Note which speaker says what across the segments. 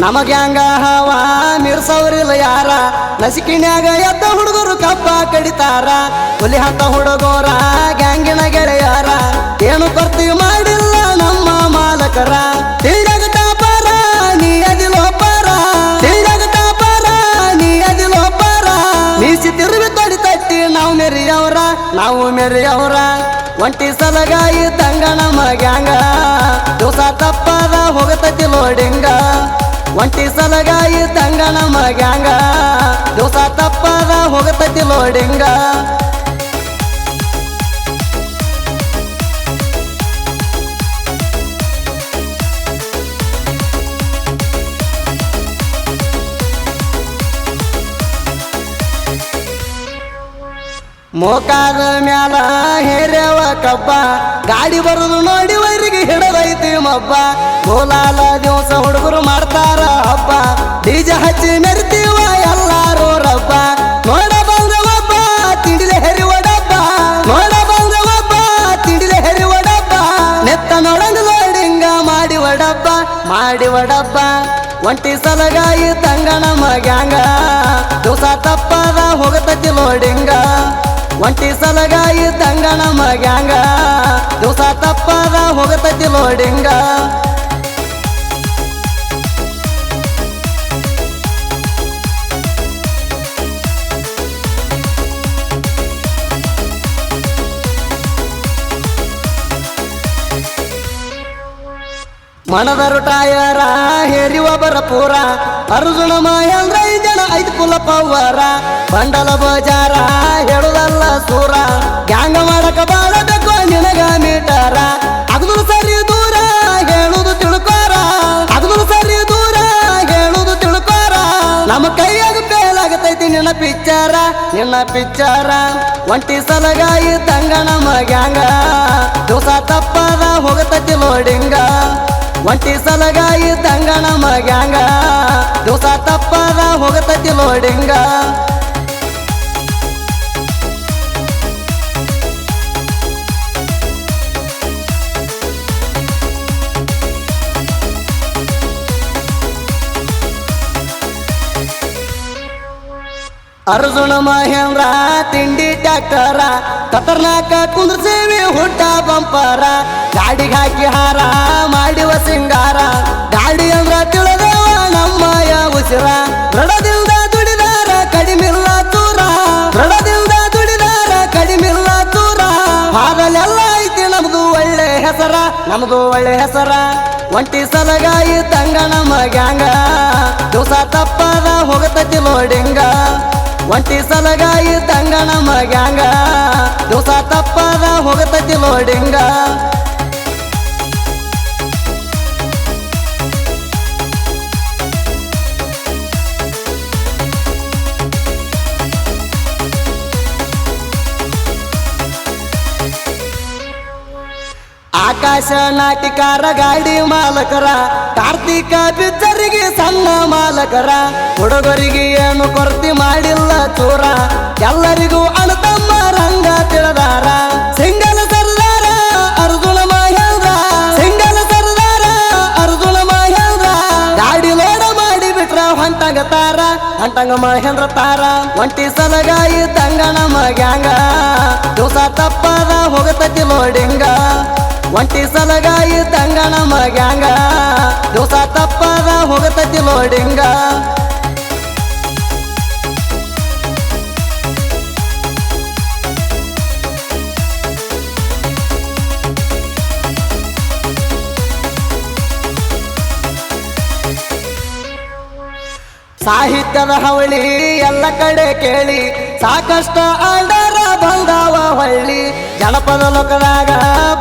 Speaker 1: ನಮಗ್ಯಾಂಗ ಹವಾ ಮಿರ್ಸವ್ರಿಲ್ಲ ಯಾರ ನಸಿಕಿನ್ಯಾಗ ಎದ್ದ ಹುಡುಗರು ಕಬ್ಬ ಕಡಿತಾರ ಹುಲಿ ಹತ್ತ ಹುಡುಗೋರ ಗ್ಯಾಂಗಿನ ಗೆಳೆಯಾರ ಏನು ಕೊರ್ತಿ ಮಾಡಿಲ್ಲ ನಮ್ಮ ಮಾಲಕರ ತಿಳಿಯಾಗತ ಪರ ನೀ ಅದಿಲೋಪರ ತಿಳಿಯಾಗತ ಪರ ನೀ ಅದಿಲೋಪರ ಮೀಸಿ ತಿರುವಿ ತೊಡಿ ತಟ್ಟಿ ನಾವು ಮೆರಿಯವ್ರ ಒಂಟಿ ಸಲಗಾಯಿ ತಂಗ ನಮ್ಮ ಗ್ಯಾಂಗ ದಿವಸ ತಪ್ಪದ ಹೋಗತತಿ ಲೋಡಿಂಗ ಒಂಟಿ ಸಲಗಾಯಿ ತಂಗ ನಮ್ಮ ಗ್ಯಾಂಗ ದಿವಸ ತಪ್ಪದ ಹೋಗತತಿ ಲೋಡಿಂಗ ಮೋಕಾದ ಮ್ಯಾಲ ಹೇರ್ಯವ ಕಬ್ಬ ಗಾಡಿ ಬರುದು ನೋಡಿ ವೈರಿಗೆ ಹಿಡದೈತಿ ಮಬ್ಬ ಗೋಲಾಲ ದಿವಸ ಹುಡುಗರು ಮಾಡ್ತಾರ ಹಬ್ಬ ಡಿಜೆ ಹಚ್ಚಿ ಮೆರಿತೀವ ಎಲ್ಲಾರು ರಬ್ಬ ನೋಡ ಬಂದ ಒಬ್ಬ ತಿಂಡಿಲೆ ಹೆರಿವಡಬ್ಬ ನೋಡ ಬಂದ ಒಬ್ಬ ತಿಂಡಿಲೆ ಹೆರಿವಡಬ್ಬ ನೆತ್ತ ನೋಡಂಗ ಲೋಡಿಂಗ ಮಾಡಿ ವಡಬ್ಬ ಒಂಟಿ ಸಲಗಾಯಿ ತಂಗ ನಮ್ಮ ಗ್ಯಾಂಗ ದಿವಸ ತಪ್ಪದ ಹೋಗತತಿ ಲೋಡಿಂಗ ಒಂಟಿ ಸಲಗಾಯಿ ತಂಗ ನಮ್ಮ ಗ್ಯಾಂಗ ದಿವಸ ತಪ್ಪದ ಹೋಗತತಿ ಲೋಡಿಂಗ ಮನದರು ಟಾಯರ ಹೇರಿವ ಬರ ಪೂರ ಅರ್ಜುನ ಮಹೇಂದ್ರ 5 ಜನ 5 ಕುಲ ಪವರ ಬಂಡಲ ಬಜಾರ ಹೇಳುದಲ್ಲ ಸೂರ ಗ್ಯಾಂಗ ಮಾಡಕ ಬಾಳ ಬೇಕು ನಿನಗ ಮೀಟರ ಅಗದು ಸರಿ ದೂರ ಹೇಳುದು ತಿಳ್ಕೋರ ಅಗದು ಸರಿ ದೂರ ಹೇಳುದು ತಿಳ್ಕೋರ ನಮ್ಮ ಕೈಯಾಗ ಬೇಲಾಗತೈತಿ ನಿನ್ನ ಪಿಚ್ಚರ ಒಂಟಿ ಸಲಗಾಯಿ ತಂಗ ನಮ್ಮ ಗ್ಯಾಂಗ ದಿವಸ ತಪ್ಪದ ಹೋಗತತಿ ಲೋಡಿಂಗ ಒಂಟಿ ಸಲಗಾಯಿ ತಂಗ ನಮ್ಮ ಗ್ಯಾಂಗ ದಿವಸ ತಪ್ಪದ ಹೋಗತತಿ ಲೋಡಿಂಗ ಅರ್ಜುನ ಮಹೇಂದ್ರ ತಿಂಡಿ ಟ್ಯಾಕ್ಟರ ಖತರ್ನಾಕ ಕುಂದ್ರಸೇವಿ ಹುಟ್ಟ ಬಂಪರ ಗಾಡಿಗೆ ಹಾಕಿ ಹಾರ ಮಾಡಿವ ಸಿಂಗಾರ ಗಾಡಿ ಅಂದ್ರ ತಿಳಿದೇವ ನಮ್ಮಯ ಉಸಿರ ದೃಢದಿಂದ ದುಡಿದಾರ ಕಡಿಮಿಲ್ಲ ಚೂರ ದೃಢದಿಂದ ದುಡಿದಾರ ಕಡಿಮಿಲ್ಲ ಚೂರ ಹಾದಲೆಲ್ಲ ಐತಿ ನಮ್ದು ಒಳ್ಳೆ ಹೆಸರ ಒಂಟಿ ಸಲಗಾಯಿ ತಂಗ ನಮ್ಮ ಗ್ಯಾಂಗ ದಿವಸ ತಪ್ಪದ ಹೋಗತತಿ ಲೋಡಿಂಗ ಒಂಟಿ ಸಲಗಾಯಿ ತಂಗ ನಮ್ಮ ಗ್ಯಾಂಗ ದಿವಸ ತಪ್ಪದ ಹೋಗತತಿ ಲೋಡಿಂಗ ಆಕಾಶ ನಾಟಿಕಾರ ಗಾಡಿ ಮಾಲಕರ ಕಾರ್ತಿಕ ಪಿಚ್ಚರಿಗೆ ಸಣ್ಣ ಮಾಲಕರ ಹುಡುಗರಿಗೆ ಏನು ಕೊರತೆ ಮಾಡಿಲ್ಲ ಚೂರ ಎಲ್ಲರಿಗೂ ಅಣತಮ್ಮ ರಂಗ ತಿಳಿದಾರ ಸಿಂಗಲ ಸರ್ದಾರ ಅರ್ಜುನ ಮಹೇಂದ್ರ ಸಿಂಗಲ ಸರ್ದಾರ ಅರ್ಜುನ ಮಹೇಂದ್ರ ಗಾಡಿ ಲೋಡ ಮಾಡಿ ಬಿಟ್ರ ಹೊಂಟಂಗ ಮಹೇಂದ್ರ ತಾರ ಒಂಟಿ ಸಲಗಾಯಿ ತಂಗ ನಮ್ಮ ಗ್ಯಾಂಗ ದಿವಸ ತಪ್ಪದ ಹೋಗತತಿ ಲೋಡಿಂಗ ಒಂಟಿ ಸಲಗಾಯಿ ತಂಗ ನಮ್ಮ ಗ್ಯಾಂಗ ದಿವಸ ತಪ್ಪದ ಹೋಗತತಿ ಲೋಡಿಂಗ ಸಾಹಿತ್ಯದ ಹವಳಿ ಎಲ್ಲ ಕಡೆ ಕೇಳಿ ಸಾಕಷ್ಟ ಆಡರ ಬಂದಾವ ಹೊಳ್ಳಿ ಜನಪದ ಲೋಕದಾಗ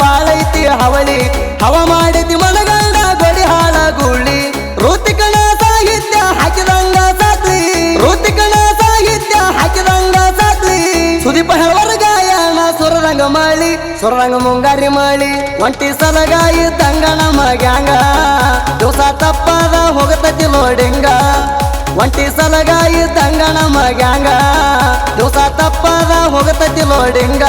Speaker 1: ಬಾಳೈತಿ ಹವಳಿ ಹವ ಮಾಡಿತಿ ಮನಗಂಡ ಗಡಿ ಹಾಳ ಗೂಳಿ ಋತಿಕಣ ಸಾಹಿತ್ಯ ಹಾಕಿದಂಗ ಸಾತ್ಲಿ ಋತಿಕಣ ಸಾಹಿತ್ಯ ಹಾಕಿದಂಗ ಸಾತ್ಲಿ ಸುದೀಪ ಹೆಳವರ ಗಾಯನ ಸುರರಂಗ ಮುಂಗಾರಿ ಮಳಿ ಒಂಟಿ ಸಲಗಾಯಿ ತಂಗ ನಮ್ಮ ಗ್ಯಾಂಗ ದಿವಸ ತಪ್ಪದ ಹೋಗತತಿ ಲೋಡಿಂಗ ಒಂಟಿ ಸಲಗಾಯಿ ತಂಗ ನಮ್ಮ ಗ್ಯಾಂಗ ದಿವಸ ತಪ್ಪದ ಹೋಗತತಿ ಲೋಡಿಂಗ